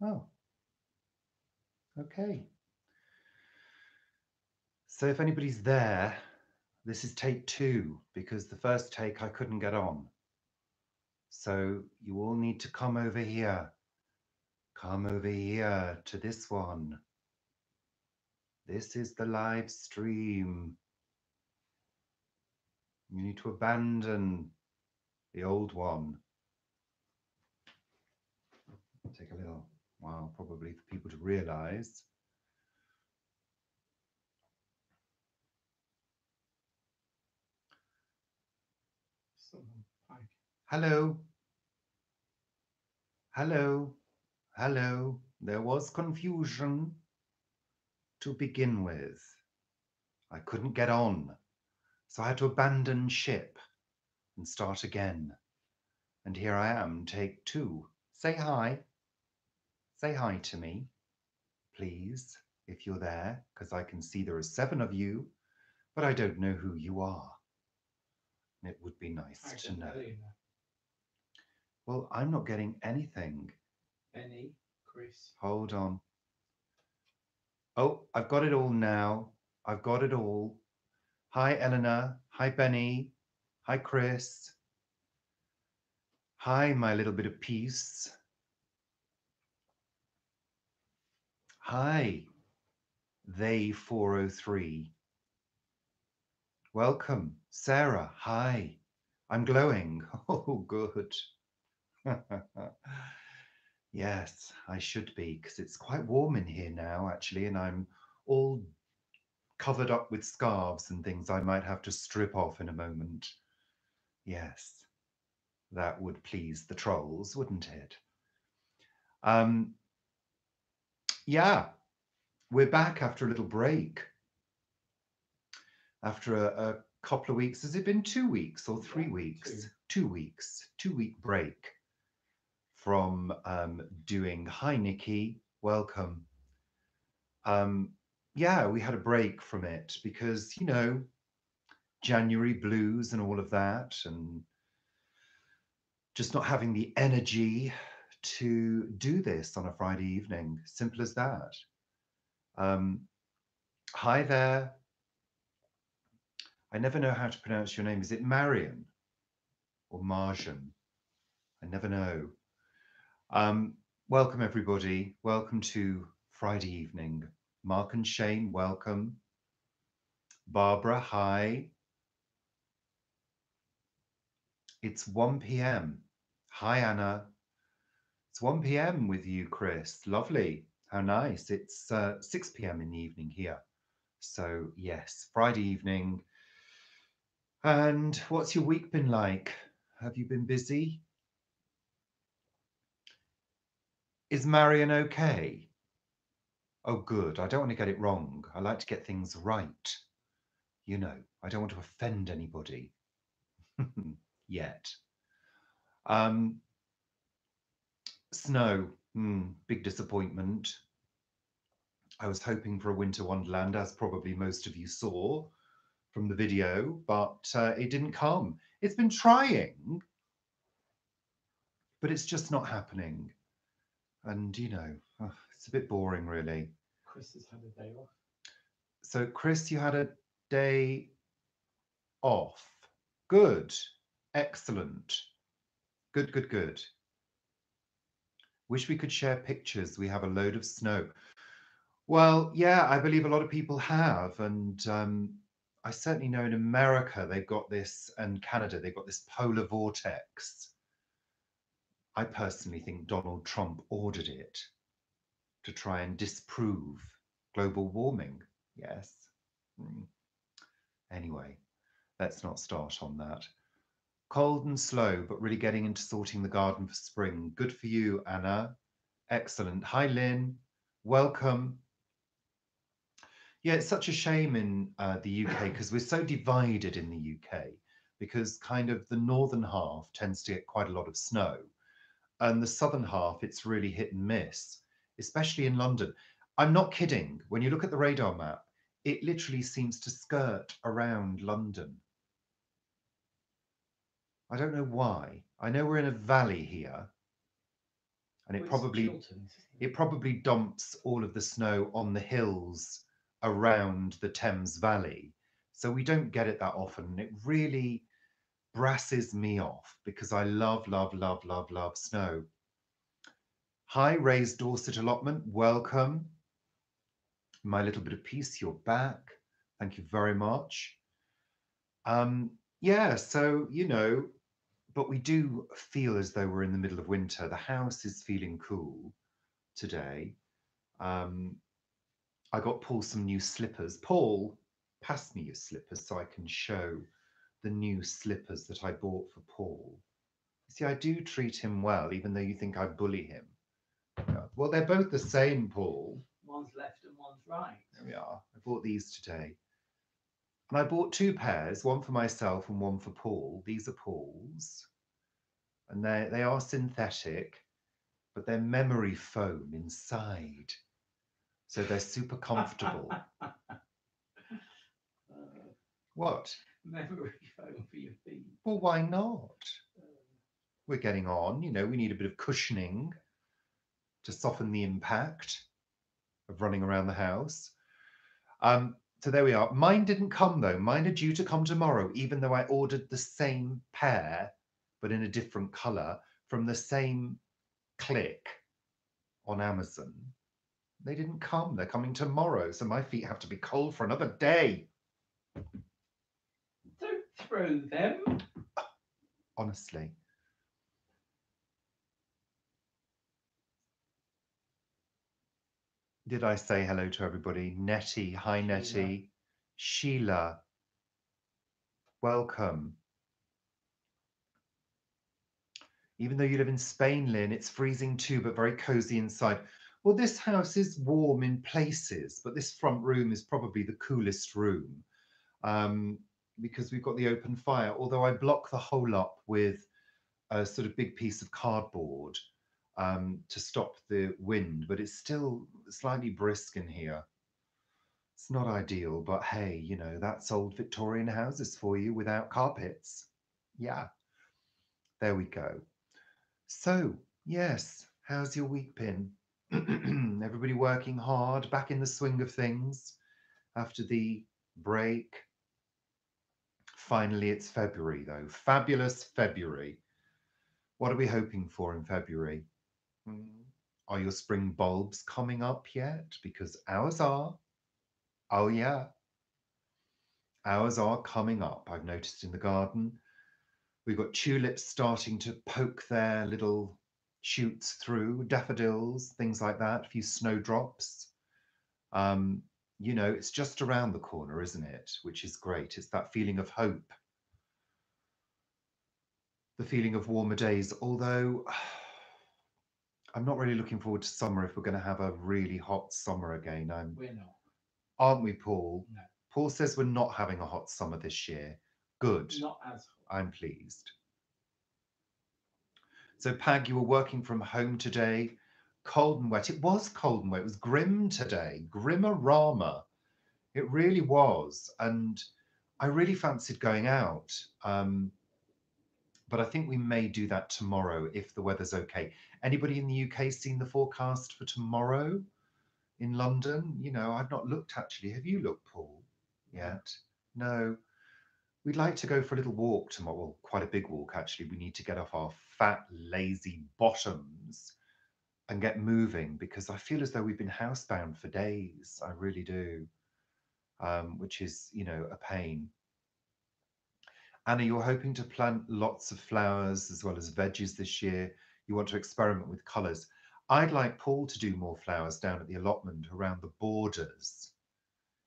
Oh, okay. So if anybody's there, this is take 2 because the first take I couldn't get on. So you all need to come over here. Come over here to this one. This is the live stream. You need to abandon the old one. Take a little while probably for people to realize. Hello. Hello. Hello. There was confusion to begin with. I couldn't get on, so I had to abandon ship and start again. And here I am, take 2. Say hi. Say hi to me, please, if you're there, because I can see there are 7 of you, but I don't know who you are. And it would be nice to know. Well, I'm not getting anything. Benny, Chris. Hold on. Oh, I've got it all now. I've got it all. Hi, Eleanor. Hi, Benny. Hi, Chris. Hi, my little bit of peace. Hi, they 403. Welcome, Sarah. Hi. I'm glowing. Oh, good. Yes, I should be, because it's quite warm in here now, actually, and I'm all covered up with scarves and things I might have to strip off in a moment. Yes, that would please the trolls, wouldn't it? Um, yeah, we're back after a little break. After a couple of weeks. Has it been 2 weeks or 3 weeks? 2 weeks, 2 week break from doing. Hi, Nikki. Welcome. Yeah, we had a break from it because, January blues and all of that, and just not having the energy to do this on a Friday evening. Simple as that. Um, Hi there. I never know how to pronounce your name. Is it Marion or Marjan? I never know. Um, Welcome, everybody. Welcome to Friday evening. Mark and Shane, welcome. Barbara, hi. It's 1 p.m. Hi, Anna. It's 1 p.m. with you, Chris. Lovely. How nice. It's 6 p.m. in the evening here. So, yes, Friday evening. And what's your week been like? Have you been busy? Is Marion okay? Oh, good. I don't want to get it wrong. I like to get things right. I don't want to offend anybody yet. Um, Snow, big disappointment. I was hoping for a winter wonderland, as probably most of you saw from the video, but it didn't come. It's been trying, but it's just not happening. And, it's a bit boring, really. Chris has had a day off. So, Chris, you had a day off. Good. Excellent. Good, good, good. Wish we could share pictures. We have a load of snow. Well, yeah, I believe a lot of people have. And I certainly know in America, they've got this, and Canada, they've got this polar vortex. I personally think Donald Trump ordered it to try and disprove global warming. Yes. Mm. Anyway, let's not start on that. Cold and slow, but really getting into sorting the garden for spring. Good for you, Anna. Excellent. Hi, Lynn. Welcome. Yeah, it's such a shame in the UK because we're so divided in the UK because kind of the northern half tends to get quite a lot of snow, and the southern half, it's really hit and miss, especially in London. I'm not kidding. When you look at the radar map, it literally seems to skirt around London. I don't know why. I know we're in a valley here, and Well, it's Chilterns, isn't it probably dumps all of the snow on the hills around the Thames Valley. So we don't get it that often. And it really brasses me off because I love, love, love, love, love snow. Hi, Raised Dorset allotment. Welcome. My little bit of peace, you're back. Thank you very much. Yeah, so, but we do feel as though we're in the middle of winter. The house is feeling cool today. I got Paul some new slippers. Paul, pass me your slippers so I can show the new slippers that I bought for Paul. See, I do treat him well, even though you think I bully him. Yeah. Well, they're both the same, Paul. One's left and one's right. There we are. I bought these today. And I bought two pairs, one for myself and one for Paul. These are Paul's. And they are synthetic, but they're memory foam inside. So they're super comfortable. What? Memory foam for your feet. Well, why not? We're getting on, we need a bit of cushioning to soften the impact of running around the house. So there we are. Mine didn't come though. Mine are due to come tomorrow, even though I ordered the same pair, but in a different color from the same click on Amazon. They didn't come. They're coming tomorrow. So my feet have to be cold for another day. Don't throw them. Honestly. Did I say hello to everybody? Nettie, hi Nettie. Sheila, welcome. Even though you live in Spain, Lynn, it's freezing too, but very cozy inside. Well, this house is warm in places, but this front room is probably the coolest room because we've got the open fire, although I block the whole up with a sort of big piece of cardboard to stop the wind, but it's still slightly brisk in here. It's not ideal, but hey, that's old Victorian houses for you without carpets. Yeah, there we go. So, yes, how's your week been? Everybody working hard, back in the swing of things after the break. Finally, it's February, though. Fabulous February. What are we hoping for in February? Are your spring bulbs coming up yet? Because ours are. Oh, yeah. Ours are coming up, I've noticed in the garden. We've got tulips starting to poke their little shoots through, daffodils, things like that, a few snowdrops. It's just around the corner, isn't it? Which is great. It's that feeling of hope, the feeling of warmer days, although I'm not really looking forward to summer if we're going to have a really hot summer again. We're not. Aren't we, Paul? No. Paul says we're not having a hot summer this year. Good. Not as hot. I'm pleased. So, Pag, you were working from home today. Cold and wet. It was cold and wet. It was grim today. Grimorama. It really was. And I really fancied going out. But I think we may do that tomorrow if the weather's okay. Anybody in the UK seen the forecast for tomorrow in London? I've not looked actually. Have you looked, Paul, yet? No. We'd like to go for a little walk tomorrow. Well, quite a big walk, actually. We need to get off our fat, lazy bottoms and get moving because I feel as though we've been housebound for days. I really do, which is, a pain. Anna, you're hoping to plant lots of flowers as well as veggies this year. You want to experiment with colours. I'd like Paul to do more flowers down at the allotment around the borders.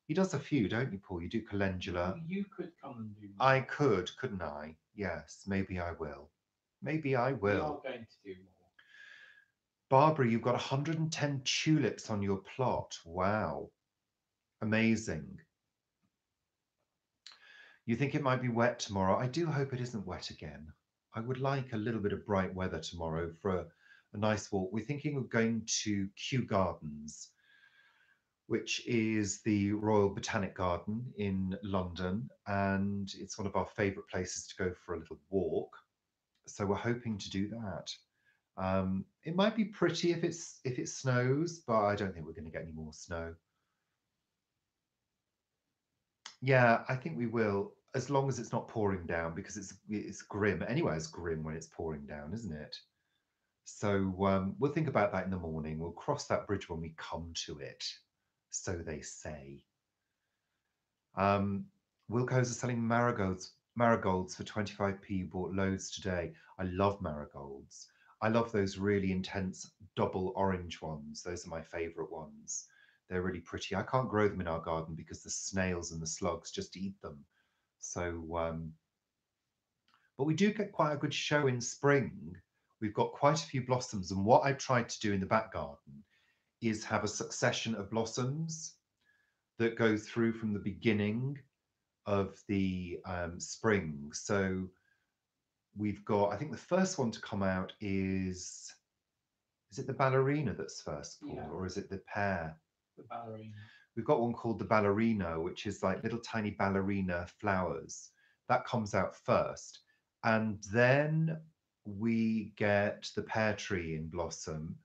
He does a few, don't you, Paul? You do calendula. Well, you could come and do more. I could, couldn't I? Yes, maybe I will. Maybe I will. We are going to do more. Barbara, you've got 110 tulips on your plot. Wow. Amazing. You think it might be wet tomorrow? I do hope it isn't wet again. I would like a little bit of bright weather tomorrow for a nice walk. We're thinking of going to Kew Gardens, which is the Royal Botanic Garden in London, and it's one of our favourite places to go for a little walk. So we're hoping to do that. It might be pretty if it snows, but I don't think we're going to get any more snow. Yeah, I think we will, as long as it's not pouring down, because it's grim. Anyway, it's grim when it's pouring down, isn't it? So we'll think about that in the morning. We'll cross that bridge when we come to it. So they say. Wilco's are selling marigolds for 25p. Bought loads today. I love marigolds. I love those really intense double orange ones. Those are my favourite ones. They're really pretty. I can't grow them in our garden because the snails and the slugs just eat them. So, but we do get quite a good show in spring. We've got quite a few blossoms, and what I tried to do in the back garden is have a succession of blossoms that go through from the beginning of the spring. So we've got, I think the first one to come out is it the ballerina that's first, Paul, or is it the pear? The ballerina. We've got one called the ballerina, which is like little tiny ballerina flowers. That comes out first. And then we get the pear tree in blossom.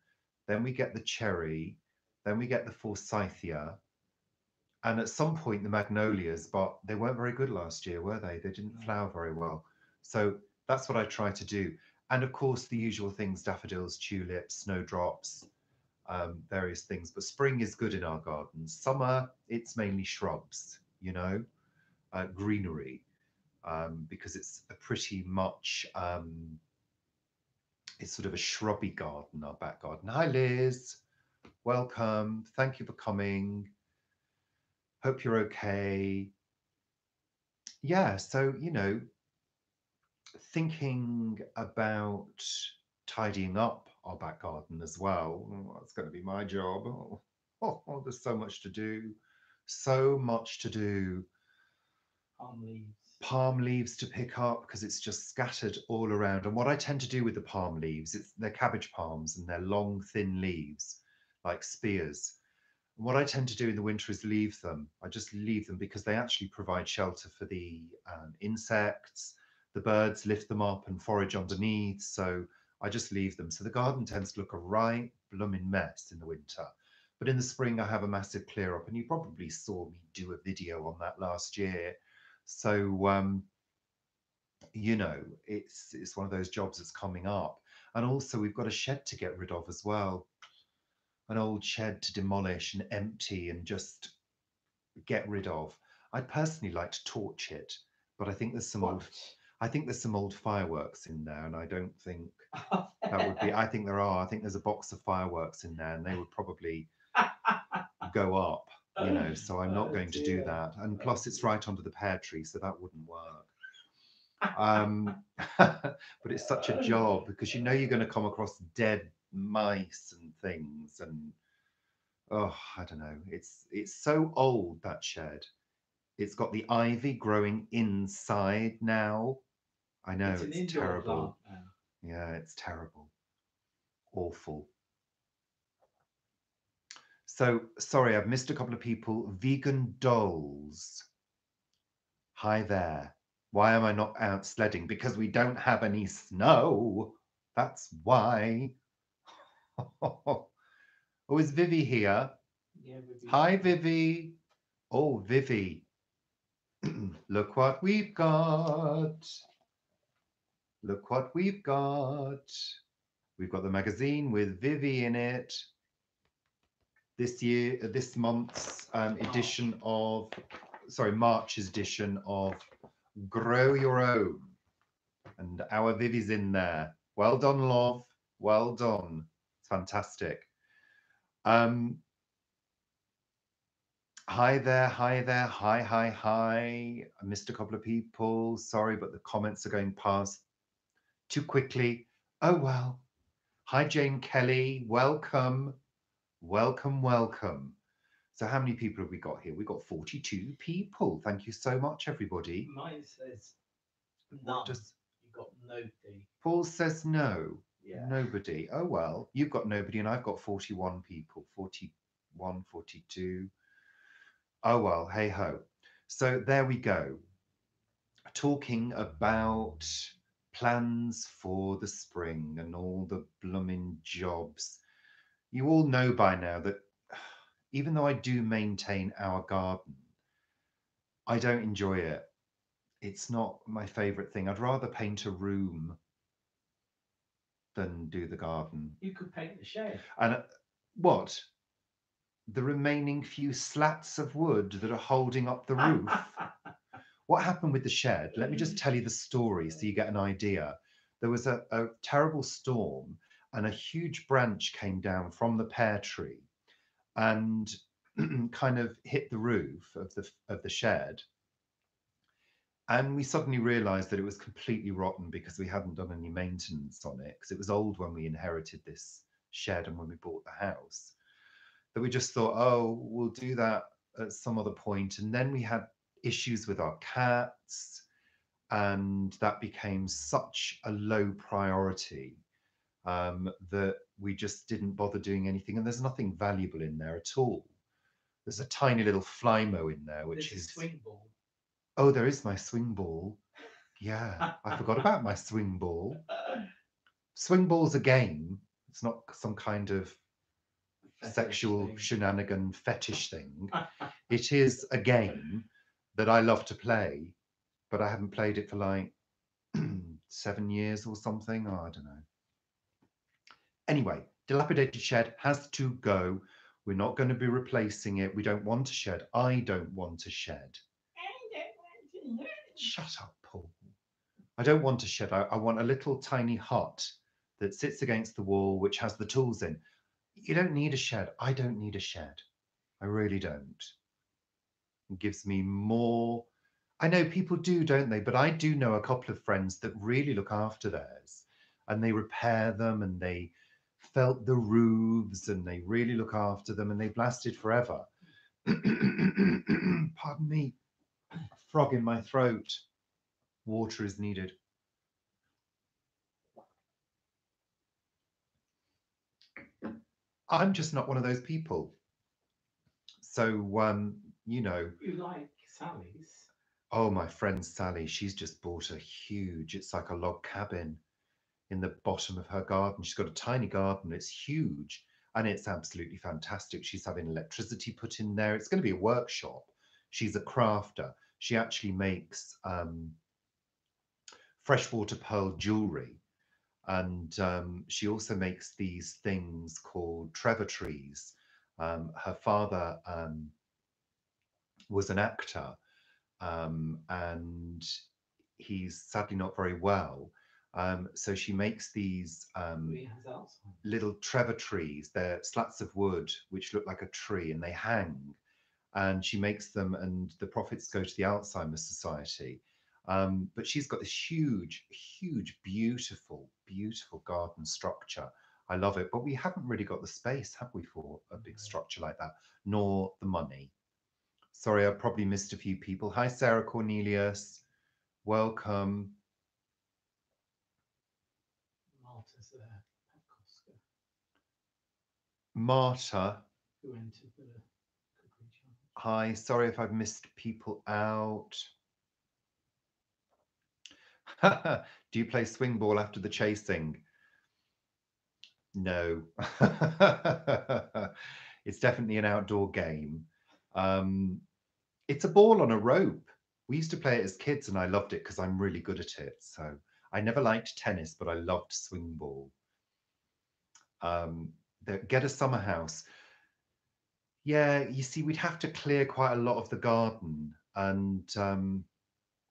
Then we get the cherry. Then we get the forsythia. And at some point, the magnolias, but they weren't very good last year, were they? They didn't flower very well. So that's what I try to do. And of course, the usual things, daffodils, tulips, snowdrops, various things. But spring is good in our gardens. Summer, it's mainly shrubs, greenery, because it's a pretty much, it's sort of a shrubby garden, our back garden. Hi, Liz. Welcome. Thank you for coming. Hope you're okay. Yeah, so, thinking about tidying up our back garden as well. Oh, that's going to be my job. Oh, there's so much to do. So much to do. Palm leaves. Palm leaves to pick up because it's just scattered all around. And what I tend to do with the palm leaves, they're cabbage palms and they're long, thin leaves like spears. And what I tend to do in the winter is leave them. I just leave them because they actually provide shelter for the insects. The birds lift them up and forage underneath. So I just leave them. So the garden tends to look a right blooming mess in the winter. But in the spring, I have a massive clear up. And you probably saw me do a video on that last year. So, it's one of those jobs that's coming up. And also, we've got a shed to get rid of as well. An old shed to demolish and empty and just get rid of. I'd personally like to torch it, but I think there's some old fireworks in there, and I don't think that would be. I think there are. I think there's a box of fireworks in there, and they would probably go up. So I'm not going to do that. And plus, it's right under the pear tree, so that wouldn't work. But it's such a job because you're going to come across dead mice and things, and I don't know. It's so old, that shed. It's got the ivy growing inside now. I know it's terrible. Yeah, it's terrible. Awful. So sorry, I've missed a couple of people. Vegan dolls. Hi there. Why am I not out sledding? Because we don't have any snow. That's why. Oh, is Vivi here? Yeah, Hi, Vivi. Oh, Vivi. Look what we've got. Look what we've got. We've got the magazine with Vivi in it. This month's edition of, March's edition of Grow Your Own. And our Vivi's in there. Well done, love. Well done. It's fantastic. Hi there, hi. I missed a couple of people. Sorry, but the comments are going past too quickly. Oh, well. Hi, Jane Kelly. Welcome. Welcome. So how many people have we got here? We've got 42 people. Thank you so much, everybody. Mine says none. You've got nobody. Paul says no. Yeah. Nobody. Oh, well. You've got nobody and I've got 41 people. 41, 42. Oh, well, hey ho. So there we go. Talking about plans for the spring and all the blooming jobs. You all know by now that even though I do maintain our garden, I don't enjoy it. It's not my favourite thing. I'd rather paint a room than do the garden. You could paint the shed. And what? The remaining few slats of wood that are holding up the roof. What happened with the shed? Let me just tell you the story so you get an idea. There was a terrible storm and a huge branch came down from the pear tree and kind of hit the roof of the shed. And we suddenly realized that it was completely rotten because we hadn't done any maintenance on it, because it was old when we inherited this shed and when we bought the house. That we just thought, oh, we'll do that at some other point. And then we had issues with our cats, and that became such a low priority that we just didn't bother doing anything. And there's nothing valuable in there at all. There's a tiny little flymo in there, which There's is a swing ball. Oh, there is my swing ball. Yeah, I forgot about my swing ball. Swing ball's a game. It's not some kind of sexual shenanigan fetish thing. It is a game that I love to play, but I haven't played it for like 7 years or something. Oh, I don't know. Anyway, dilapidated shed has to go. We're not going to be replacing it. We don't want a shed. I don't want a shed. Shut up, Paul. I don't want a shed. I want a little tiny hut that sits against the wall, which has the tools in. You don't need a shed. I don't need a shed. I really don't. It gives me more. I know people do, don't they? But I do know a couple of friends that really look after theirs and they repair them and they felt the roofs and they really look after them and they've lasted forever. Pardon me. A frog in my throat. Water is needed. I'm just not one of those people. So, you know. You like Sally's? Oh, my friend Sally, she's just bought a huge, it's like a log cabin in the bottom of her garden. She's got a tiny garden, it's huge, and it's absolutely fantastic. She's having electricity put in there. It's going to be a workshop. She's a crafter. She actually makes freshwater pearl jewelry. And she also makes these things called trevor trees. Her father was an actor, and he's sadly not very well. So she makes these little trevor trees. They're slats of wood which look like a tree and they hang. And she makes them, and the profits go to the Alzheimer's Society. But she's got this huge, huge, beautiful, beautiful garden structure. I love it. But we haven't really got the space, have we, for a big structure like that, nor the money. Sorry, I probably missed a few people. Hi, Sarah Cornelius. Welcome. Marta's there. Marta. Who entered the cookery challenge. Hi, sorry if I've missed people out. Do you play swing ball after the chasing? No. It's definitely an outdoor game. It's a ball on a rope. We used to play it as kids and I loved it because I'm really good at it. So I never liked tennis, but I loved swing ball. Get a summer house. Yeah, you see, we'd have to clear quite a lot of the garden, and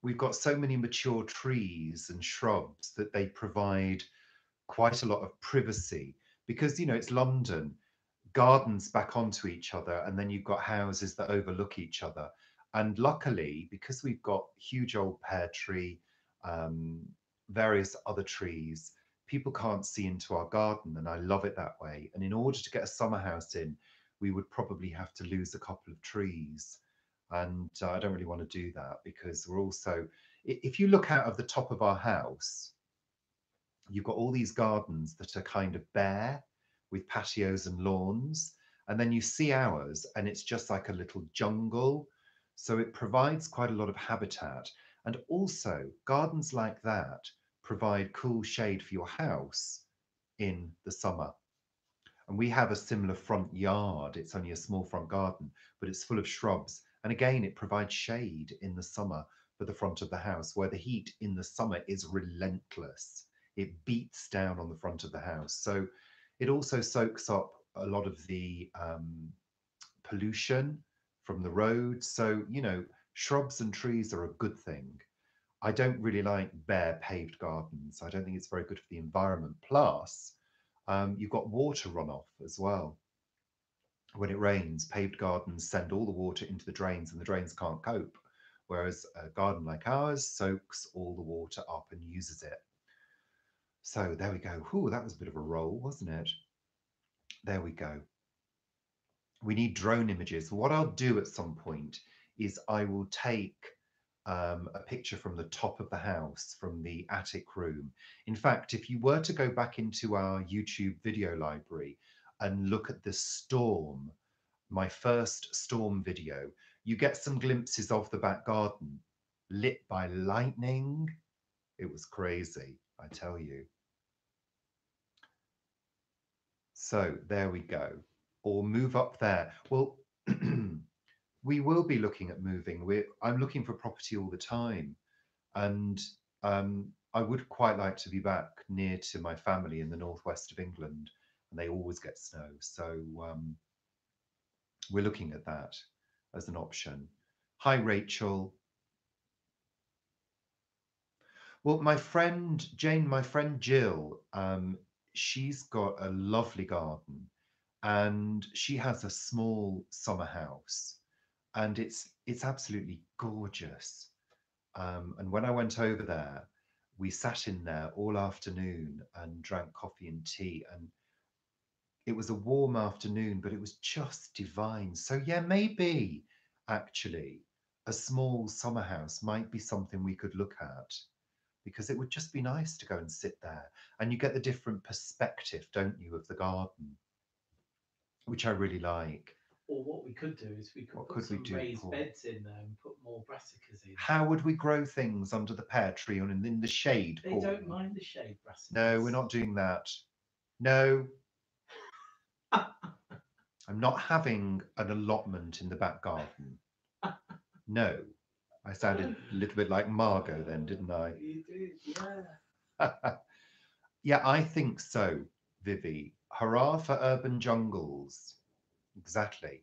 we've got so many mature trees and shrubs that they provide quite a lot of privacy because, you know, it's London, gardens back onto each other, and then you've got houses that overlook each other. And luckily, because we've got huge old pear tree, various other trees, people can't see into our garden, and I love it that way. And in order to get a summer house in, we would probably have to lose a couple of trees. And I don't really want to do that because we're also, if you look out of the top of our house, you've got all these gardens that are kind of bare with patios and lawns. And then you see ours and it's just like a little jungle. So it provides quite a lot of habitat. And also, gardens like that provide cool shade for your house in the summer. And we have a similar front yard. It's only a small front garden, but it's full of shrubs. And again, it provides shade in the summer for the front of the house, where the heat in the summer is relentless. It beats down on the front of the house. So it also soaks up a lot of the pollution from the roads. So, shrubs and trees are a good thing. I don't really like bare paved gardens. I don't think it's very good for the environment. Plus, you've got water runoff as well. When it rains, paved gardens send all the water into the drains and the drains can't cope. Whereas a garden like ours soaks all the water up and uses it. So there we go. Ooh, that was a bit of a roll, wasn't it? There we go. We need drone images. What I'll do at some point is I will take a picture from the top of the house, from the attic room. In fact, if you were to go back into our YouTube video library and look at the storm, my first storm video, you get some glimpses of the back garden lit by lightning. It was crazy, I tell you. So there we go. Or move up there. Well, we will be looking at moving. I'm looking for property all the time. And I would quite like to be back near to my family in the northwest of England, and they always get snow. So we're looking at that as an option. Hi, Rachel. Well, my friend Jane, my friend Jill, she's got a lovely garden, and she has a small summer house, and it's absolutely gorgeous. And when I went over there, we sat in there all afternoon and drank coffee and tea. And it was a warm afternoon, but it was just divine. So, yeah, maybe actually a small summer house might be something we could look at, because it would just be nice to go and sit there. And you get the different perspective, don't you, of the garden, which I really like. Or what we could do is we could What put could we some do, raised Paul? beds in there and put more brassicas in. How would we grow things under the pear tree and in the shade, They Paul? don't mind the shade, brassicas. No, we're not doing that. No, I'm not having an allotment in the back garden. No. I sounded a little bit like Margot then, didn't I? You did, yeah. Yeah, I think so, Vivi. Hurrah for urban jungles. Exactly.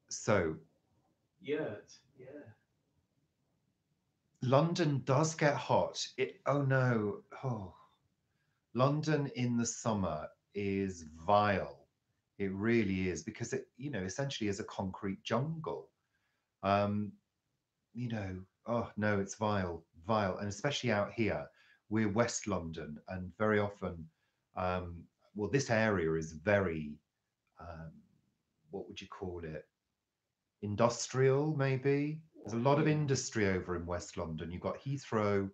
So, Yurt, yeah. London does get hot. Oh no. Oh. London in the summer is vile. It really is, because it, essentially is a concrete jungle. Um, oh no, it's vile, vile. And especially out here, we're West London, and very often, well, this area is very, um, what would you call it? Industrial, maybe. There's a lot of industry over in West London. You've got Heathrow,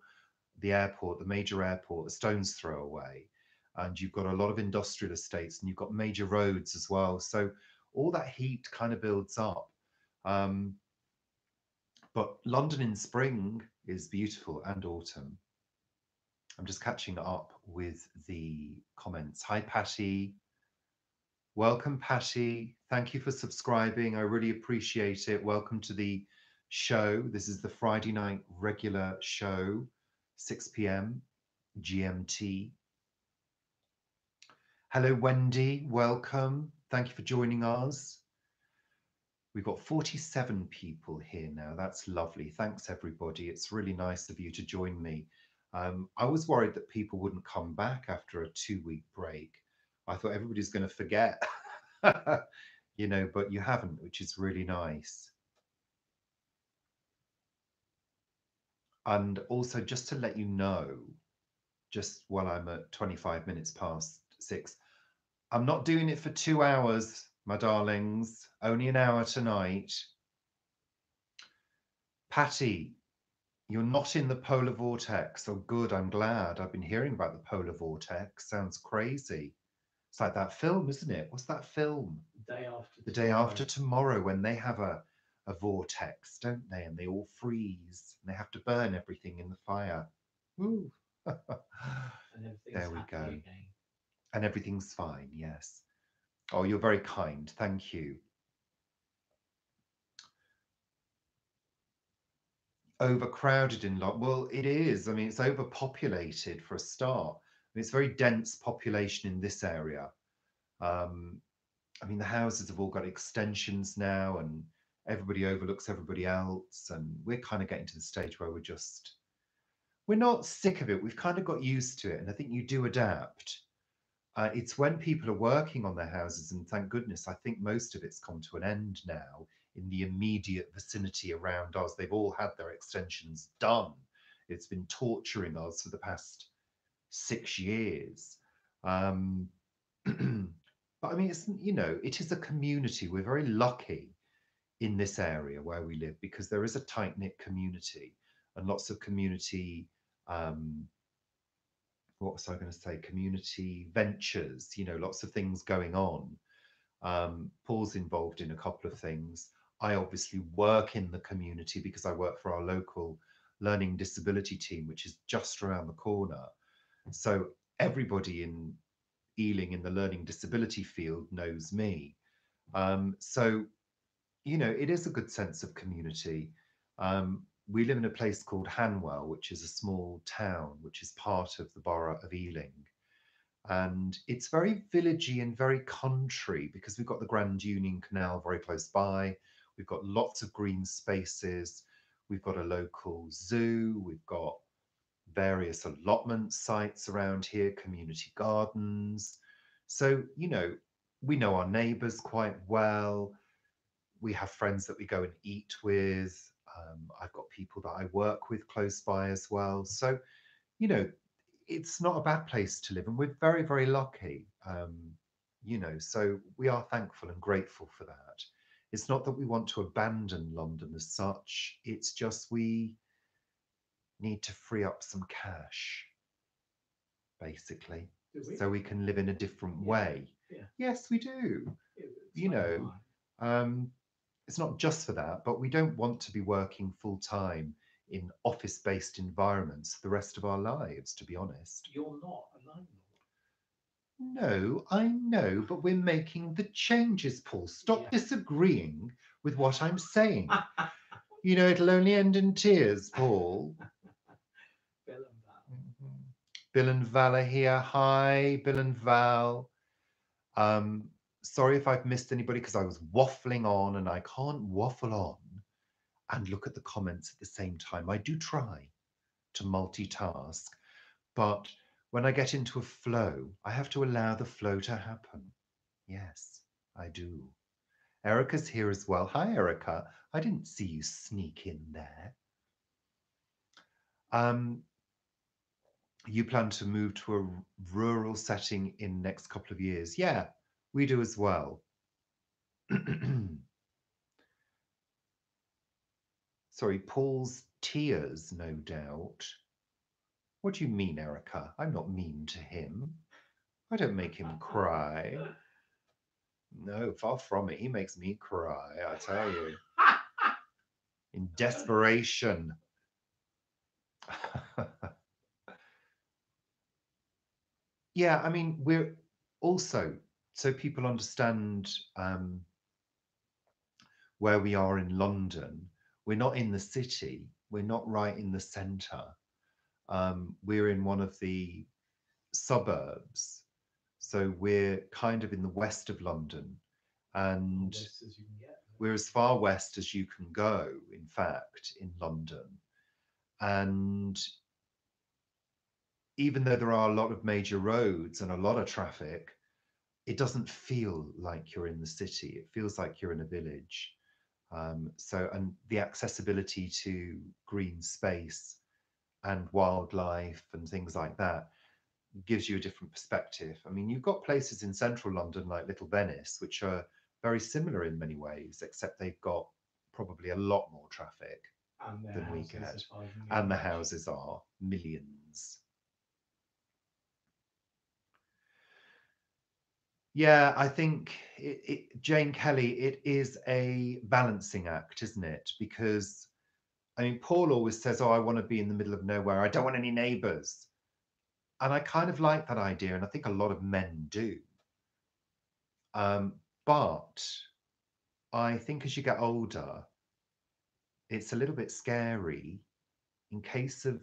the airport, the major airport, a stone's throw away. And you've got a lot of industrial estates, and you've got major roads as well. So all that heat kind of builds up. But London in spring is beautiful, and autumn. I'm just catching up with the comments. Hi, Patty. Welcome, Patty. Thank you for subscribing. I really appreciate it. Welcome to the show. This is the Friday night regular show, 6 p.m. GMT. Hello, Wendy. Welcome. Thank you for joining us. We've got 47 people here now. That's lovely. Thanks, everybody. It's really nice of you to join me. I was worried that people wouldn't come back after a 2-week break. I thought everybody's going to forget, but you haven't, which is really nice. And also, just to let you know, just while I'm at 25 minutes past 6, I'm not doing it for 2 hours, my darlings. Only an hour tonight. Patty, you're not in the polar vortex. Oh, good. I'm glad. I've been hearing about the polar vortex. Sounds crazy. It's like that film, isn't it? What's that film? The day after The tomorrow. day after tomorrow, when they have a a vortex, don't they? And they all freeze and they have to burn everything in the fire. Ooh. And everything's There we happy go. again. And everything's fine, yes. Oh, you're very kind. Thank you. Overcrowded in lot. Well, it is. I mean, it's overpopulated for a start. I mean, it's very dense population in this area. Um, I mean, the houses have all got extensions now, and everybody overlooks everybody else. And we're kind of getting to the stage where we're not sick of it. We've kind of got used to it. And I think you do adapt. It's when people are working on their houses, and thank goodness, I think most of it's come to an end now in the immediate vicinity around us. They've all had their extensions done. It's been torturing us for the past 6 years. Um, but I mean, it is a community. We're very lucky in this area where we live because there is a tight knit community and lots of community. What was I going to say? Community ventures, lots of things going on. Paul's involved in a couple of things. I obviously work in the community because I work for our local learning disability team, which is just around the corner. So everybody in Ealing in the learning disability field knows me. So, it is a good sense of community. We live in a place called Hanwell, which is a small town, which is part of the borough of Ealing. And it's very villagey and very country because we've got the Grand Union Canal very close by. We've got lots of green spaces. We've got a local zoo. We've got various allotment sites around here, community gardens. So, we know our neighbours quite well. We have friends that we go and eat with. I've got people that I work with close by as well. So, you know, it's not a bad place to live, and we're very, very lucky. So we are thankful and grateful for that. It's not that we want to abandon London as such, it's just we need to free up some cash, basically, so we can live in a different way. Yeah. Yes, we do. Yeah, You know, it's not just for that, but we don't want to be working full time in office based environments for the rest of our lives, to be honest. You're not a landlord. No, I know, but we're making the changes, Paul. Stop disagreeing with what I'm saying. It'll only end in tears, Paul. Bill and Val. Bill and Val are here. Hi, Bill and Val. Sorry if I've missed anybody because I was waffling on and I can't waffle on and look at the comments at the same time. I do try to multitask, but when I get into a flow, I have to allow the flow to happen. Yes, I do. Erica's here as well. Hi, Erica. I didn't see you sneak in there. You plan to move to a rural setting in the next couple of years. Yeah, we do as well. Sorry, Paul's tears, no doubt. What do you mean, Erica? I'm not mean to him. I don't make him cry. No, far from it. He makes me cry, I tell you. In desperation. Yeah, I mean, we're also, so people understand where we are in London. We're not in the city. We're not right in the centre. We're in one of the suburbs. So we're kind of in the west of London. And we're as far west as you can go, in fact, in London. And even though there are a lot of major roads and a lot of traffic, it doesn't feel like you're in the city. It feels like you're in a village. And the accessibility to green space and wildlife and things like that gives you a different perspective. I mean, you've got places in central London like Little Venice, which are very similar in many ways, except they've got probably a lot more traffic than we get. And the houses are millions. Yeah, I think Jane Kelly, it is a balancing act, isn't it? Because I mean, Paul always says, "Oh, I want to be in the middle of nowhere. I don't want any neighbours." And I kind of like that idea, and I think a lot of men do. But I think as you get older, it's a little bit scary in case of,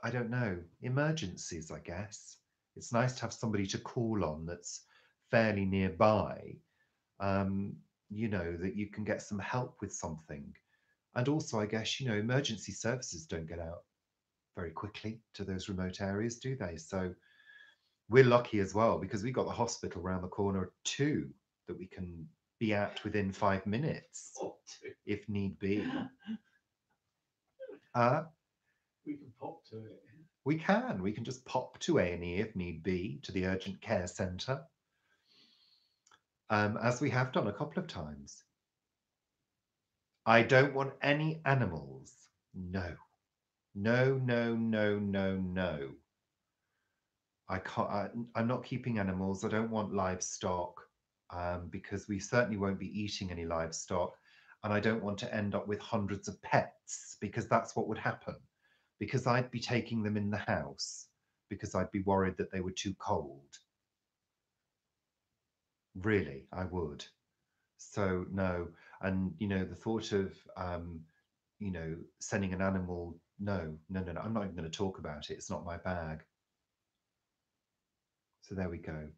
I don't know, emergencies, I guess. It's nice to have somebody to call on that's fairly nearby, um, that you can get some help with something. And also, I guess, emergency services don't get out very quickly to those remote areas, do they? So we're lucky as well because we got the hospital around the corner too that we can be at within 5 minutes Pop to. if need be. Uh, We can pop to it. we can just pop to A&E if need be, to the urgent care centre, as we have done a couple of times. I don't want any animals. No, no, no, no, no, no. I can't. I'm not keeping animals. I don't want livestock, because we certainly won't be eating any livestock, and I don't want to end up with hundreds of pets because that's what would happen. Because I'd be taking them in the house because I'd be worried that they were too cold. Really, I would. So no, and the thought of sending an animal. No, no, no, no. I'm not even going to talk about it. It's not my bag. So there we go.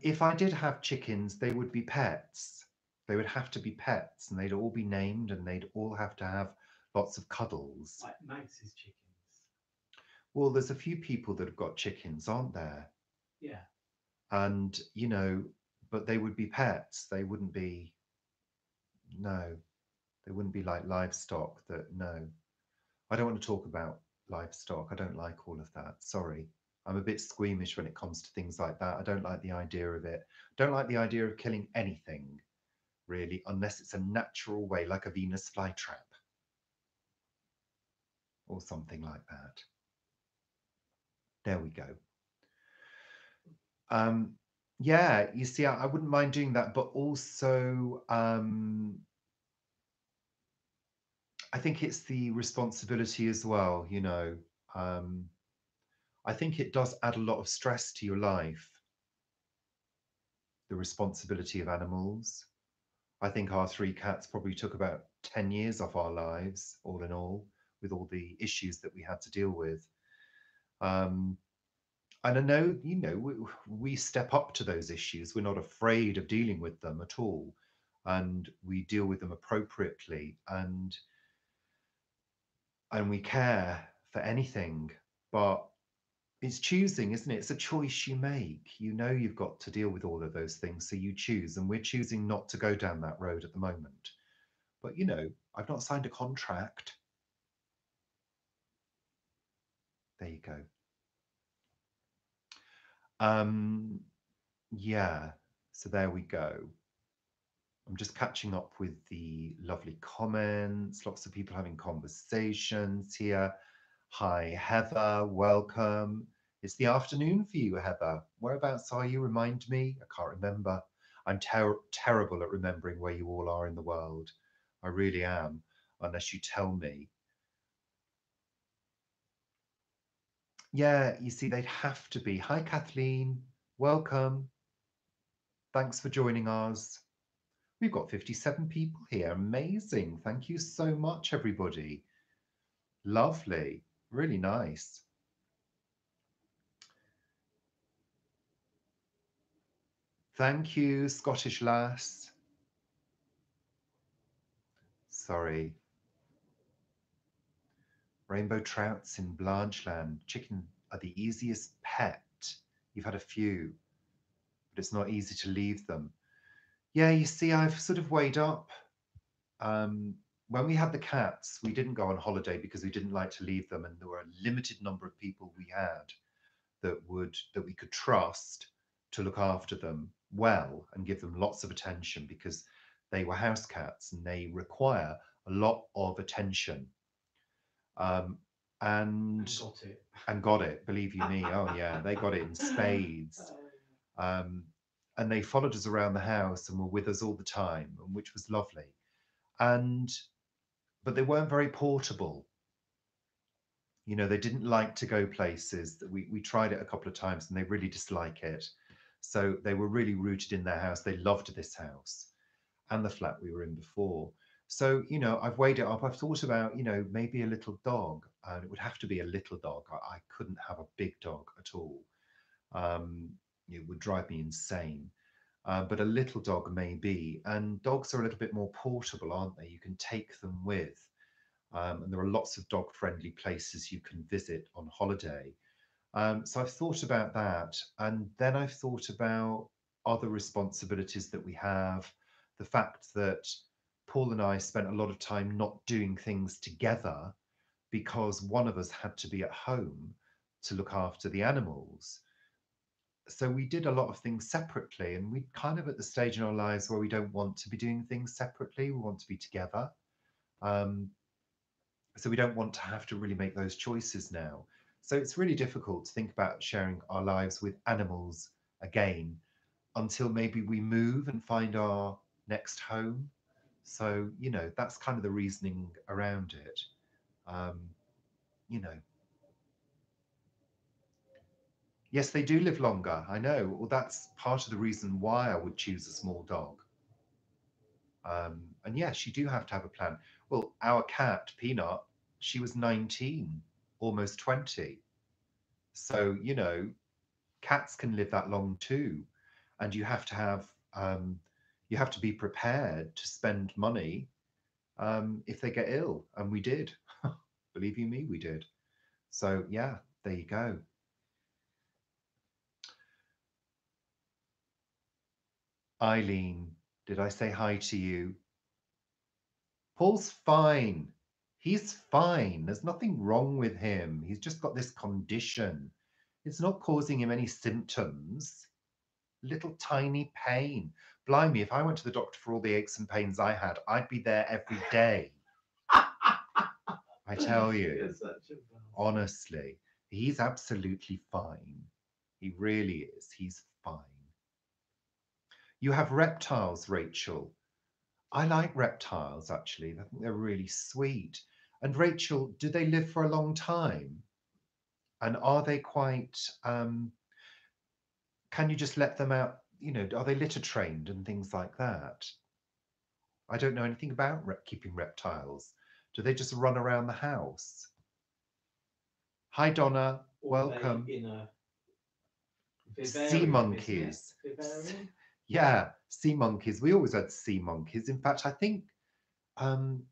If I did have chickens, they would be pets. They would have to be pets, and they'd all be named, and they'd all have to have lots of cuddles. Like Max's chickens. Well, there's a few people that have got chickens, aren't there? Yeah. And but they would be pets. They wouldn't be. No, they wouldn't be like livestock. That no, I don't want to talk about livestock. I don't like all of that. Sorry. I'm a bit squeamish when it comes to things like that. I don't like the idea of it. Don't like the idea of killing anything, really, unless it's a natural way, like a Venus flytrap or something like that. There we go. Um, yeah, you see, I wouldn't mind doing that, but also I think it's the responsibility as well. Um, I think it does add a lot of stress to your life, the responsibility of animals. I think our three cats probably took about 10 years off our lives, all in all, with all the issues that we had to deal with. Um, and I know, we step up to those issues. We're not afraid of dealing with them at all. And we deal with them appropriately, and we care for anything. But it's choosing, isn't it? It's a choice you make. You know you've got to deal with all of those things, so you choose. And we're choosing not to go down that road at the moment. But I've not signed a contract. There you go. Um, yeah. So there we go. I'm just catching up with the lovely comments. Lots of people having conversations here. Hi, Heather. Welcome. It's the afternoon for you, Heather. Whereabouts are you? Remind me. I can't remember. I'm terrible at remembering where you all are in the world. I really am, unless you tell me. Yeah, you see, they'd have to be. Hi, Kathleen. Welcome. Thanks for joining us. We've got 57 people here. Amazing. Thank you so much, everybody. Lovely. Really nice. Thank you, Scottish lass. Sorry. Rainbow trouts in Blancheland. Chicken are the easiest pet. You've had a few, but it's not easy to leave them. Yeah, you see, I've sort of weighed up. When we had the cats, we didn't go on holiday because we didn't like to leave them, and there were a limited number of people we had that we could trust to look after them well and give them lots of attention because they were house cats and they require a lot of attention. Um, and And got it. and got it, believe you me. Oh yeah, they got it in spades. Um, and they followed us around the house and were with us all the time, and which was lovely. And but they weren't very portable. You know, they didn't like to go places. We tried it a couple of times, and they really dislike it. So they were really rooted in their house. They loved this house and the flat we were in before. So, you know, I've weighed it up. I've thought about, you know, maybe a little dog. And it would have to be a little dog. I couldn't have a big dog at all. Um, it would drive me insane. But a little dog maybe. And dogs are a little bit more portable, aren't they? You can take them with. And there are lots of dog friendly places you can visit on holiday. So I've thought about that. And then I've thought about other responsibilities that we have. The fact that Paul and I spent a lot of time not doing things together because one of us had to be at home to look after the animals. So we did a lot of things separately, and we're kind of at the stage in our lives where we don't want to be doing things separately. We want to be together. Um, so we don't want to have to really make those choices now. So it's really difficult to think about sharing our lives with animals again until maybe we move and find our next home. So, you know, that's kind of the reasoning around it. Um, you know, yes, they do live longer. I know. Well, that's part of the reason why I would choose a small dog. And yes, you do have to have a plan. Well, our cat, Peanut, she was 19, almost 20. So, you know, cats can live that long too. And you have to be prepared to spend money if they get ill. And we did. Believe you me, we did. So yeah, there you go. Eileen, did I say hi to you? Paul's fine. He's fine. There's nothing wrong with him. He's just got this condition. It's not causing him any symptoms. Little tiny pain. Blimey, if I went to the doctor for all the aches and pains I had, I'd be there every day. I tell you, honestly, he's absolutely fine. He really is. He's fine. You have reptiles, Rachel. I like reptiles, actually. I think they're really sweet. And Rachel, do they live for a long time? And are they quite, can you just let them out? You know, are they litter trained and things like that? I don't know anything about keeping reptiles. Do they just run around the house? Hi, Donna. Or are they Welcome. in a Sea vivarium, monkeys. Vivarium? Yeah, sea monkeys. We always had sea monkeys. In fact, um,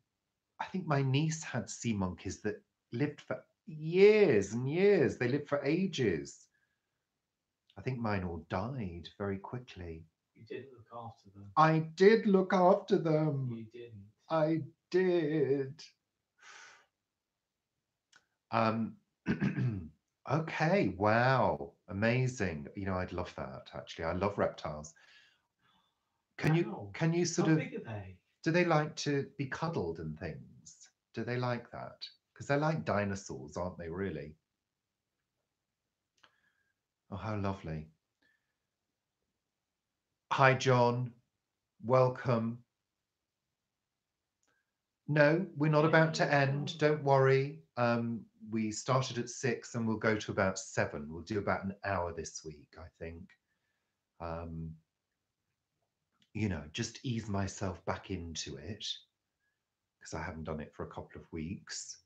I think my niece had sea monkeys that lived for years and years. They lived for ages. I think mine all died very quickly. You didn't look after them. I did look after them. You didn't. I did. Um, okay, wow, amazing. You know, I'd love that actually. I love reptiles. Wow. Can you sort How of big are they? do they like to be cuddled and things? Do they like that? Because they're like dinosaurs, aren't they, really? Oh, how lovely. Hi, John. Welcome. No, we're not about to end. Don't worry. We started at 6 and we'll go to about 7. We'll do about an hour this week, I think. Um, you know, just ease myself back into it because I haven't done it for a couple of weeks.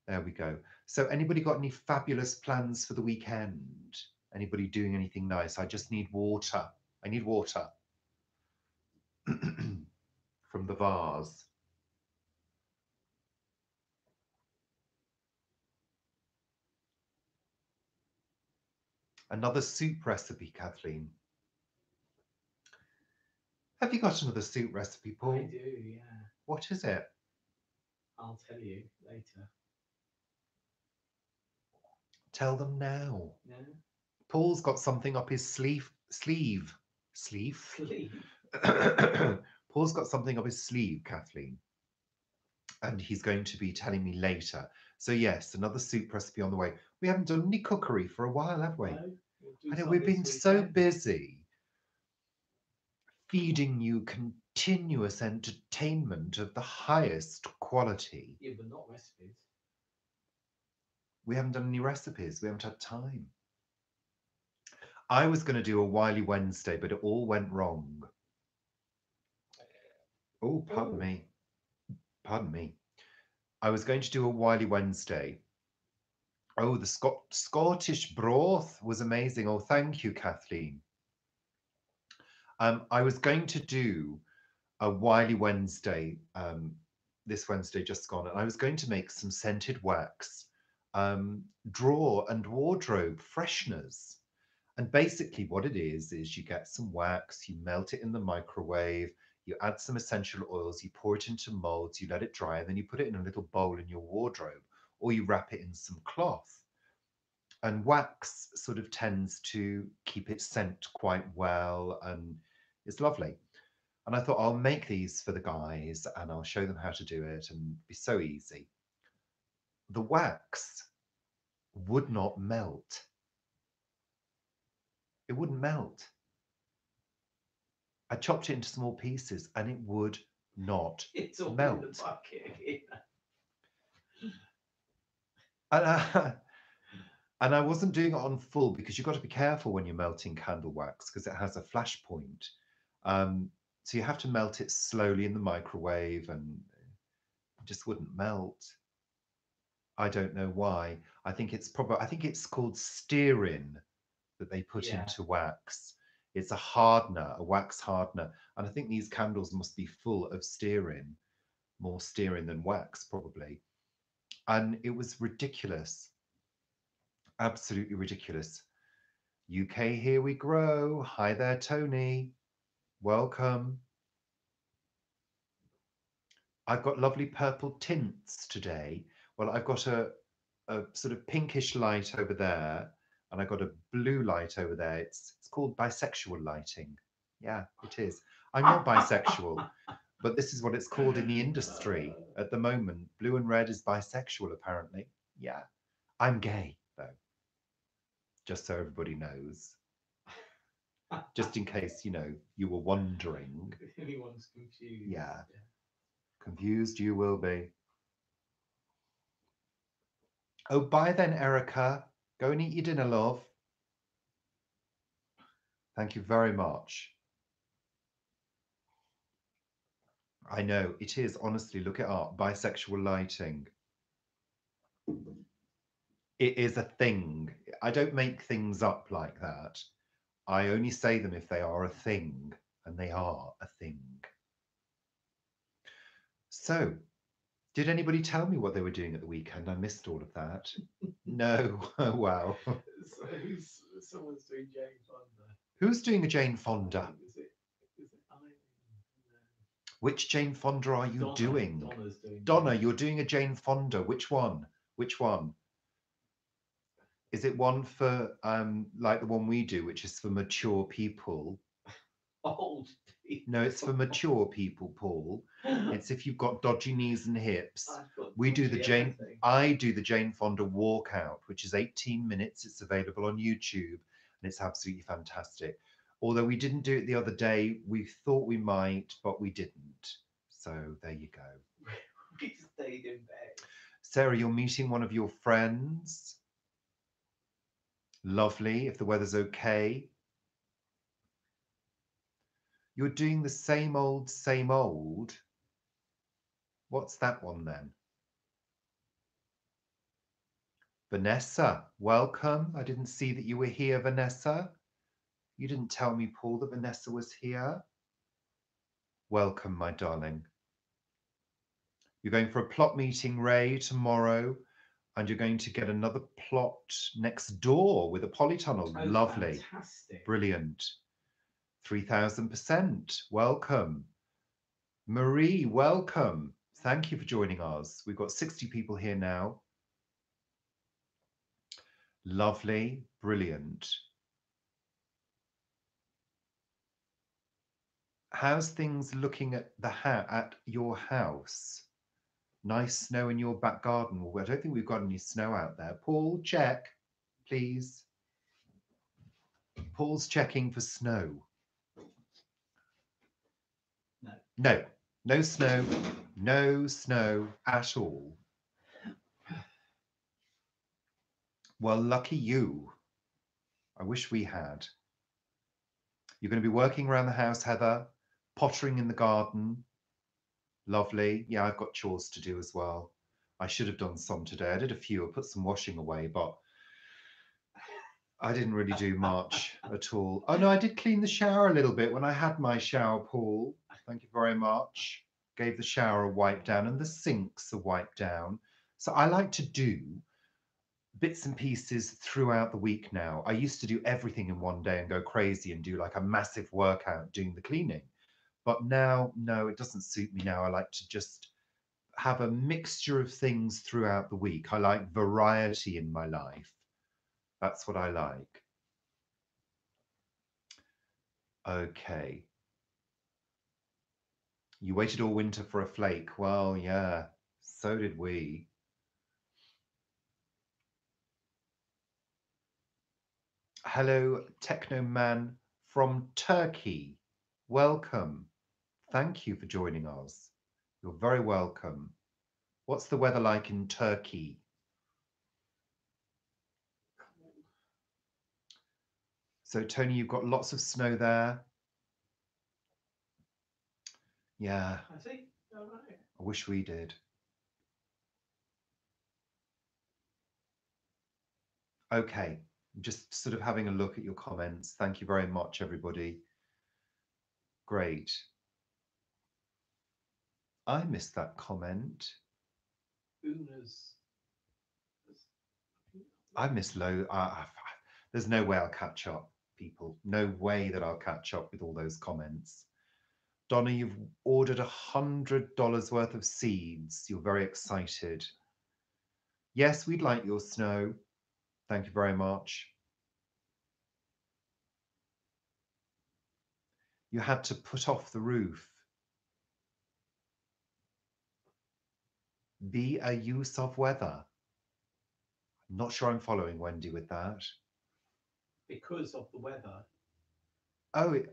There we go. So anybody got any fabulous plans for the weekend? Anybody doing anything nice? I just need water. I need water from the vase. Another soup recipe, Kathleen. Have you got another soup recipe, Paul? I do, yeah. What is it? I'll tell you later. Tell them now. No? Paul's got something up his sleeve. Sleep. Paul's got something up his sleeve, Kathleen, and he's going to be telling me later. So yes, another soup recipe on the way. We haven't done any cookery for a while, have we? No? We'll do I know some we've this been so weekend. busy. feeding you continuous entertainment of the highest quality. Yeah, but not recipes. We haven't done any recipes. We haven't had time. I was going to do a Wily Wednesday, but it all went wrong. Oh, pardon me. Pardon me. I was going to do a Wily Wednesday. Oh, the Scottish broth was amazing. Oh, thank you, Kathleen. I was going to do a Wily Wednesday this Wednesday just gone, and I was going to make some scented wax drawer and wardrobe fresheners. And basically, what it is you get some wax, you melt it in the microwave, you add some essential oils, you pour it into molds, you let it dry, and then you put it in a little bowl in your wardrobe, or you wrap it in some cloth. And wax sort of tends to keep its scent quite well, and it's lovely. And I thought I'll make these for the guys and I'll show them how to do it and be so easy. The wax would not melt. It wouldn't melt. I chopped it into small pieces and it would not It's all melt. in the bucket. And I wasn't doing it on full because you've got to be careful when you're melting candle wax because it has a flash point. So you have to melt it slowly in the microwave and it just wouldn't melt. I don't know why. I think it's called stearin that they put into wax. It's a hardener, a wax hardener. And I think these candles must be full of stearin, more stearin than wax, probably. And it was ridiculous. Absolutely ridiculous. UK, here we grow. Hi there, Tony. Welcome. I've got lovely purple tints today. Well, I've got a sort of pinkish light over there, and I've got a blue light over there. It's called bisexual lighting. Yeah, it is. I'm not bisexual, but this is what it's called in the industry at the moment. Blue and red is bisexual, apparently. Yeah. I'm gay, though. Just so everybody knows. Just in case, you were wondering. If anyone's confused. Yeah. Confused you will be. Oh, bye then, Erica. Go and eat your dinner, love. Thank you very much. I know, it is, honestly, look it up. Bisexual lighting. It is a thing. I don't make things up like that. I only say them if they are a thing, and they are a thing. So, did anybody tell me what they were doing at the weekend? I missed all of that. No. Oh, wow. So someone's doing Jane Fonda. Who's doing a Jane Fonda? Is it Eileen? No. Which Jane Fonda are you doing? Donna's doing Donna, you're doing a Jane Fonda. Which one? Which one? Is it one for like the one we do, which is for mature people? Old people. No, it's for mature people, Paul. It's if you've got dodgy knees and hips. We do the Jane. Everything. I do the Jane Fonda walkout, which is 18 minutes. It's available on YouTube, and it's absolutely fantastic. Although we didn't do it the other day, we thought we might, but we didn't. So there you go. We stayed in bed. Sarah, you're meeting one of your friends. Lovely, if the weather's okay. You're doing the same old, same old. What's that one then? Vanessa, welcome. I didn't see that you were here, Vanessa. You didn't tell me, Paul, that Vanessa was here. Welcome, my darling. You're going for a plot meeting, Ray, tomorrow, and you're going to get another plot next door with a polytunnel. Oh, lovely. Fantastic. Brilliant. 3000%. Welcome. Marie, welcome. Thank you for joining us. We've got 60 people here now. Lovely. Brilliant. How's things looking at at your house? Nice snow in your back garden. Well, I don't think we've got any snow out there. Paul, check, please. Paul's checking for snow. No, no snow, no snow at all. Well, lucky you. I wish we had. You're going to be working around the house, Heather, pottering in the garden. Lovely. Yeah, I've got chores to do as well. I should have done some today. I did a few. I put some washing away, but I didn't really do much at all. Oh no, I did clean the shower a little bit when I had my shower, Paul. Thank you very much. Gave the shower a wipe down and the sinks a wipe down. So I like to do bits and pieces throughout the week now. I used to do everything in one day and go crazy and do like a massive workout doing the cleaning. But now, no, it doesn't suit me now. I like to just have a mixture of things throughout the week. I like variety in my life. That's what I like. Okay. You waited all winter for a flake. Well, yeah, so did we. Hello, Techno Man from Turkey. Welcome. Thank you for joining us. You're very welcome. What's the weather like in Turkey? So, Tony, you've got lots of snow there. Yeah. I see. All right. I wish we did. Okay, just sort of having a look at your comments. Thank you very much, everybody. Great. I missed that comment. Una's. I missed low. There's no way I'll catch up, people. No way that I'll catch up with all those comments. Donna, you've ordered $100 worth of seeds. You're very excited. Yes, we'd like your snow. Thank you very much. You had to put off the roof. Be a use of weather. I'm not sure I'm following Wendy with that. Because of the weather.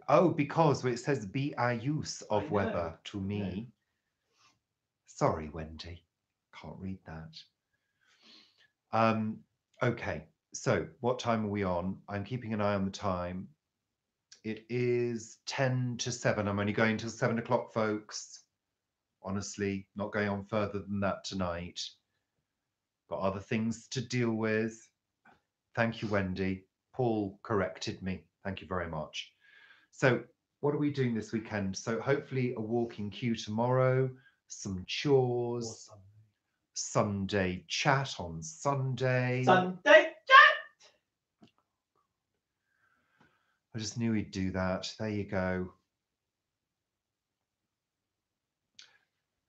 Oh, because well, it says be a use I of know, weather to I know. me. Sorry, Wendy. Can't read that. Okay, so what time are we on? I'm keeping an eye on the time. It is 10 to 7. I'm only going till 7 o'clock, folks. Honestly, not going on further than that tonight. Got other things to deal with. Thank you, Wendy. Paul corrected me. Thank you very much. So, what are we doing this weekend? So, hopefully, a walking queue tomorrow, some chores, Sunday chat on Sunday. Sunday. I just knew he'd do that. There you go.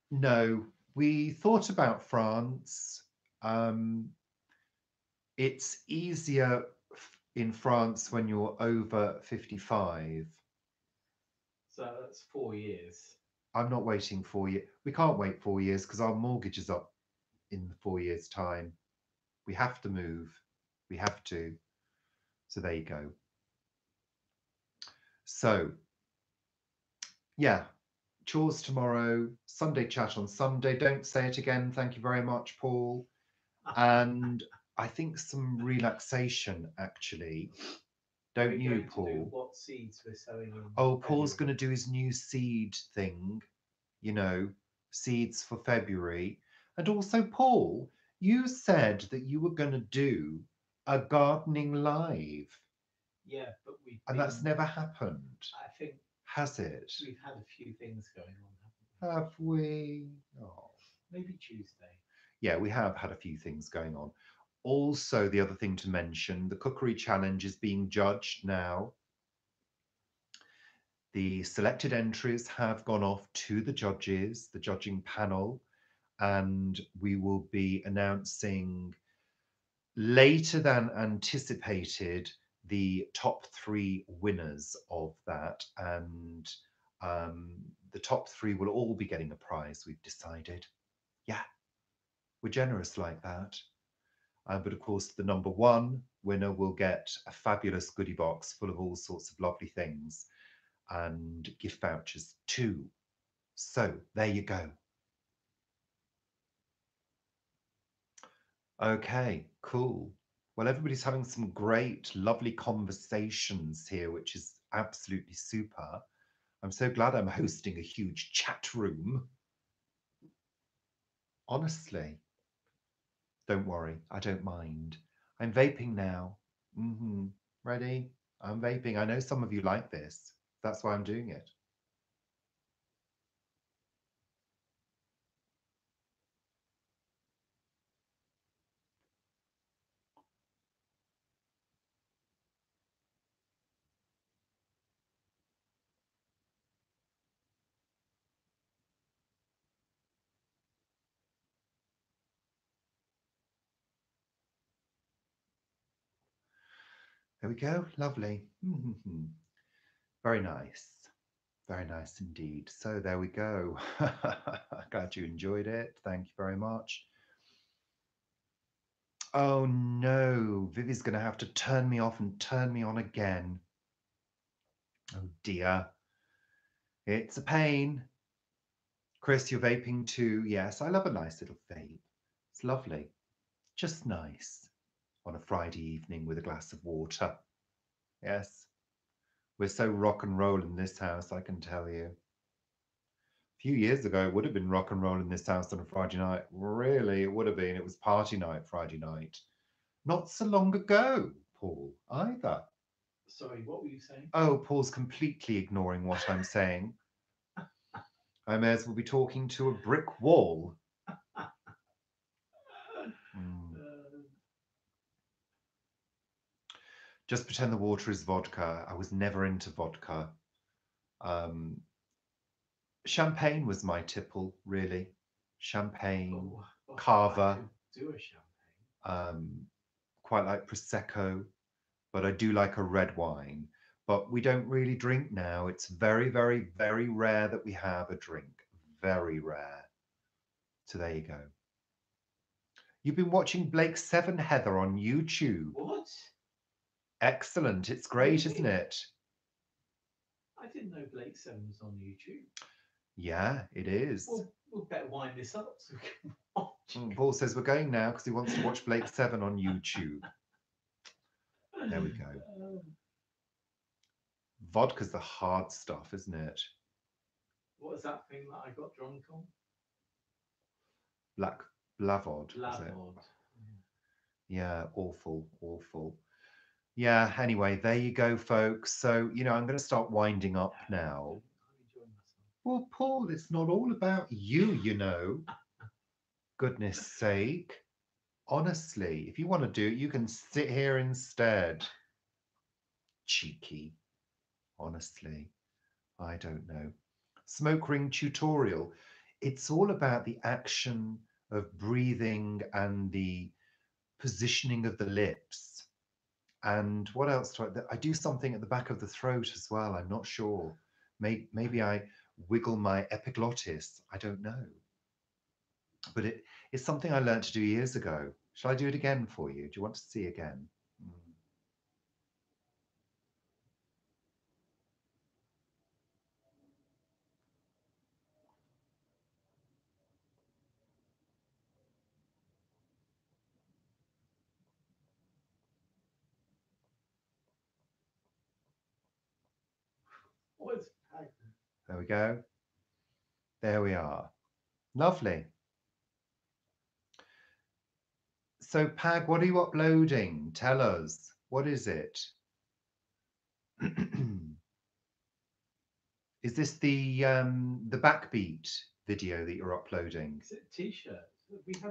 No, we thought about France. It's easier in France when you're over 55. So that's 4 years. I'm not waiting 4 years. We can't wait 4 years because our mortgage is up in 4 years' time. We have to move. We have to. So there you go. So, yeah, chores tomorrow, Sunday chat on Sunday. Don't say it again. Thank you very much, Paul. And I think some relaxation, actually. Don't you, Paul? What seeds we're sowing in? Oh, Paul's going to do his new seed thing, seeds for February. And also, Paul, you said that you were going to do a gardening live. Yeah, but that's never happened. I think. Has it? We've had a few things going on, haven't we? Have we? Oh. Maybe Tuesday. Yeah, we have had a few things going on. Also, the other thing to mention, the cookery challenge is being judged now. The selected entries have gone off to the judges, the judging panel, and we will be announcing later than anticipated the top 3 winners of that. And the top 3 will all be getting a prize, we've decided. Yeah, we're generous like that. But of course, the number 1 winner will get a fabulous goodie box full of all sorts of lovely things and gift vouchers too. So there you go. Okay, cool. Well, everybody's having some great, lovely conversations here, which is absolutely super. I'm so glad I'm hosting a huge chat room. Honestly, don't worry, I don't mind. I'm vaping now. Ready? I'm vaping. I know some of you like this. That's why I'm doing it. There we go. Lovely. Very nice. Very nice indeed. So there we go. Glad you enjoyed it. Thank you very much. Oh no, Vivi's going to have to turn me off and turn me on again. Oh dear. It's a pain. Chris, you're vaping too. Yes, I love a nice little vape. It's lovely. Just nice on a Friday evening with a glass of water. Yes. We're so rock and roll in this house, I can tell you. A few years ago, it would have been rock and roll in this house on a Friday night. Really, it would have been. It was party night Friday night. Not so long ago, Paul, either. Sorry, what were you saying? Oh, Paul's completely ignoring what I'm saying. I may as well be talking to a brick wall. Just pretend the water is vodka. I was never into vodka. Champagne was my tipple, really. Champagne, cava. Do a champagne. Quite like Prosecco, but I do like a red wine. But we don't really drink now. It's very, very, very rare that we have a drink. Very rare. So there you go. You've been watching Blake 7, Heather, on YouTube. What? Excellent. It's great, isn't it? I didn't know Blake 7 was on YouTube. Yeah, it is. We'll better wind this up so we can watch. Paul says we're going now because he wants to watch Blake 7 on YouTube. There we go. Vodka's the hard stuff, isn't it? What was that thing that I got drunk on? Blavod. Blavod. Yeah, awful, awful. Yeah, anyway, there you go, folks. So, I'm going to start winding up now. Well, Paul, it's not all about you. Goodness sake. Honestly, if you want to do it, you can sit here instead. Cheeky. Honestly, I don't know. Smoke ring tutorial. It's all about the action of breathing and the positioning of the lips. And what else do I do? Something at the back of the throat as well. I'm not sure. Maybe I wiggle my epiglottis. I don't know. But it's something I learned to do years ago. Shall I do it again for you? Do you want to see again? There we go. There we are. Lovely. So, Pag, what are you uploading? Tell us. What is it? Is this the backbeat video that you're uploading? Is it t-shirt?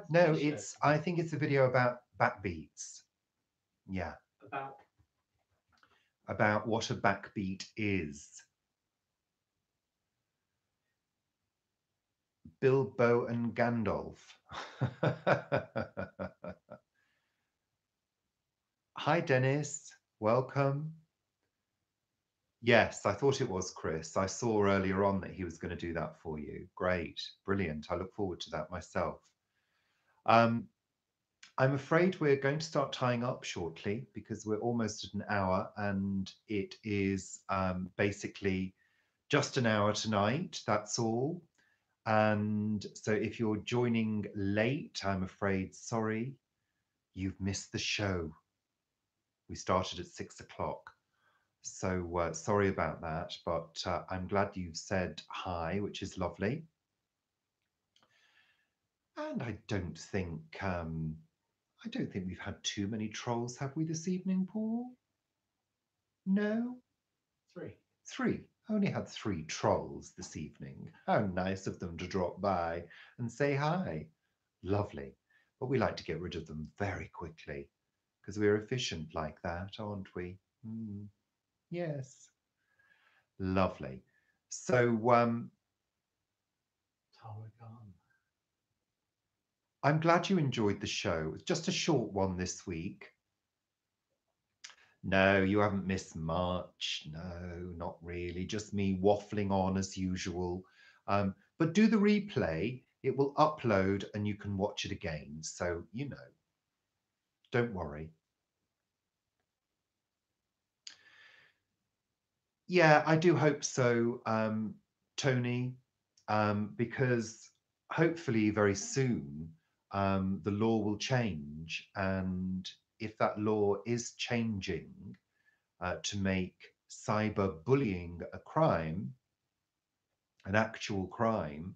No, I think it's a video about backbeats. Yeah. About what a backbeat is. Bilbo and Gandalf. Hi, Dennis. Welcome. Yes, I thought it was Chris. I saw earlier on that he was going to do that for you. Great. Brilliant. I look forward to that myself. I'm afraid we're going to start tying up shortly because we're almost at an hour and it is basically just an hour tonight. That's all. And so if you're joining late, I'm afraid, sorry, you've missed the show. We started at 6 o'clock. So sorry about that, but I'm glad you've said hi, which is lovely. And I don't think we've had too many trolls, have we, this evening, Paul? No? Three. Three. Only had three trolls this evening. How nice of them to drop by and say hi. Lovely. But we like to get rid of them very quickly because we're efficient like that, aren't we? Mm, yes. Lovely. So Taragan. I'm glad you enjoyed the show. It's just a short one this week. No, you haven't missed much. No, not really. Just me waffling on as usual. But do the replay. It will upload and you can watch it again. So, don't worry. Yeah, I do hope so, Tony, because hopefully very soon the law will change. And if that law is changing to make cyberbullying a crime, an actual crime,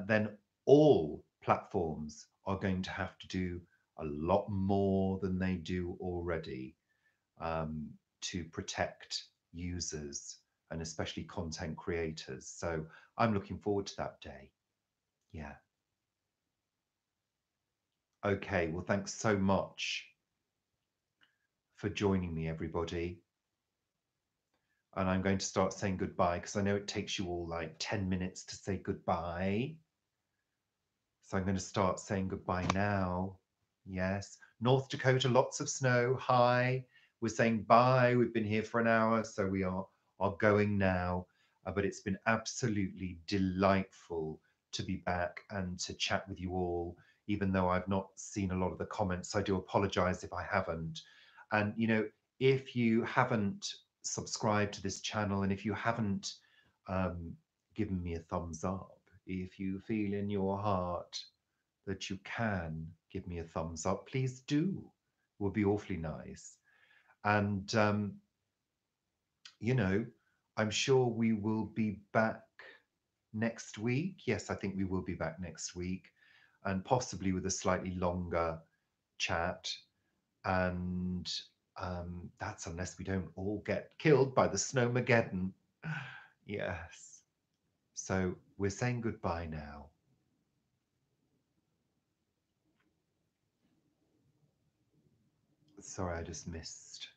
then all platforms are going to have to do a lot more than they do already to protect users and especially content creators. So I'm looking forward to that day. Yeah. Okay. Well, thanks so much for joining me, everybody. And I'm going to start saying goodbye because I know it takes you all like 10 minutes to say goodbye. So I'm going to start saying goodbye now. Yes. North Dakota, lots of snow. Hi. We're saying bye. We've been here for an hour, so we are going now. But it's been absolutely delightful to be back and to chat with you all, even though I've not seen a lot of the comments. I do apologize if I haven't. And, if you haven't subscribed to this channel and if you haven't given me a thumbs up, if you feel in your heart that you can give me a thumbs up, please do. It would be awfully nice. And, I'm sure we will be back next week. Yes, I think we will be back next week and possibly with a slightly longer chat. And that's unless we don't all get killed by the Snowmageddon. Yes. So we're saying goodbye now. Sorry, I just missed.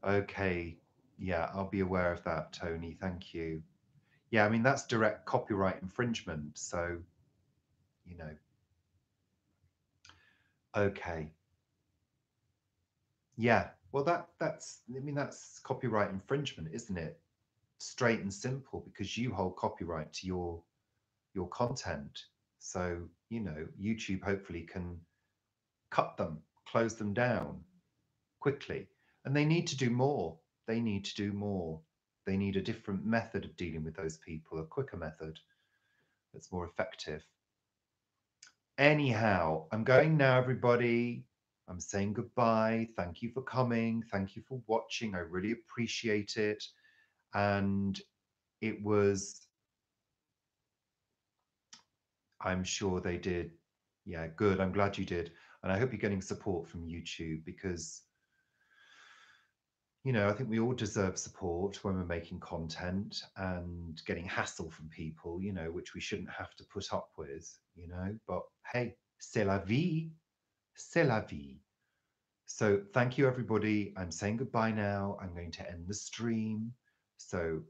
Okay. Yeah, I'll be aware of that, Tony. Thank you. Yeah, I mean, that's direct copyright infringement. So, you know, okay. Yeah. Well, that's copyright infringement, isn't it? Straight and simple, because you hold copyright to your content. So, YouTube hopefully can cut them, close them down quickly. And they need to do more. They need to do more. They need a different method of dealing with those people, a quicker method that's more effective. Anyhow, I'm going now, everybody. I'm saying goodbye. Thank you for coming. Thank you for watching. I really appreciate it. And it was, I'm sure they did. Yeah, good. I'm glad you did. And I hope you're getting support from YouTube because I think we all deserve support when we're making content and getting hassle from people, which we shouldn't have to put up with. But hey, c'est la vie, c'est la vie. So thank you, everybody. I'm saying goodbye now. I'm going to end the stream. So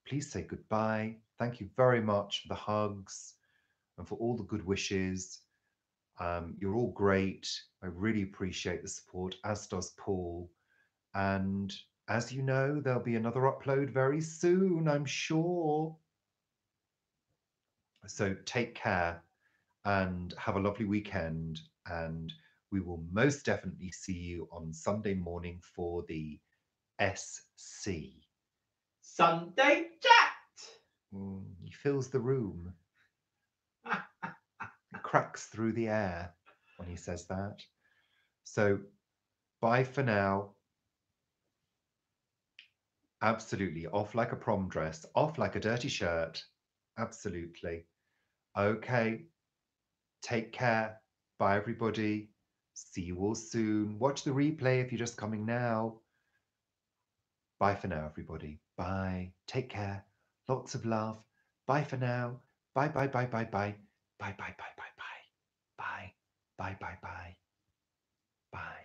please say goodbye. Thank you very much for the hugs and for all the good wishes. You're all great. I really appreciate the support, as does Paul. And as you know, there'll be another upload very soon, I'm sure. So take care and have a lovely weekend. And we will most definitely see you on Sunday morning for the SC. Sunday chat. He fills the room. It cracks through the air when he says that. So, bye for now. Absolutely. Off like a prom dress, off like a dirty shirt. Absolutely. Okay. Take care. Bye, everybody. See you all soon. Watch the replay if you're just coming now. Bye for now, everybody. Bye. Take care. Lots of love. Bye for now. Bye, bye, bye, bye, bye. Bye, bye, bye, bye, bye. Bye, bye, bye, bye. Bye.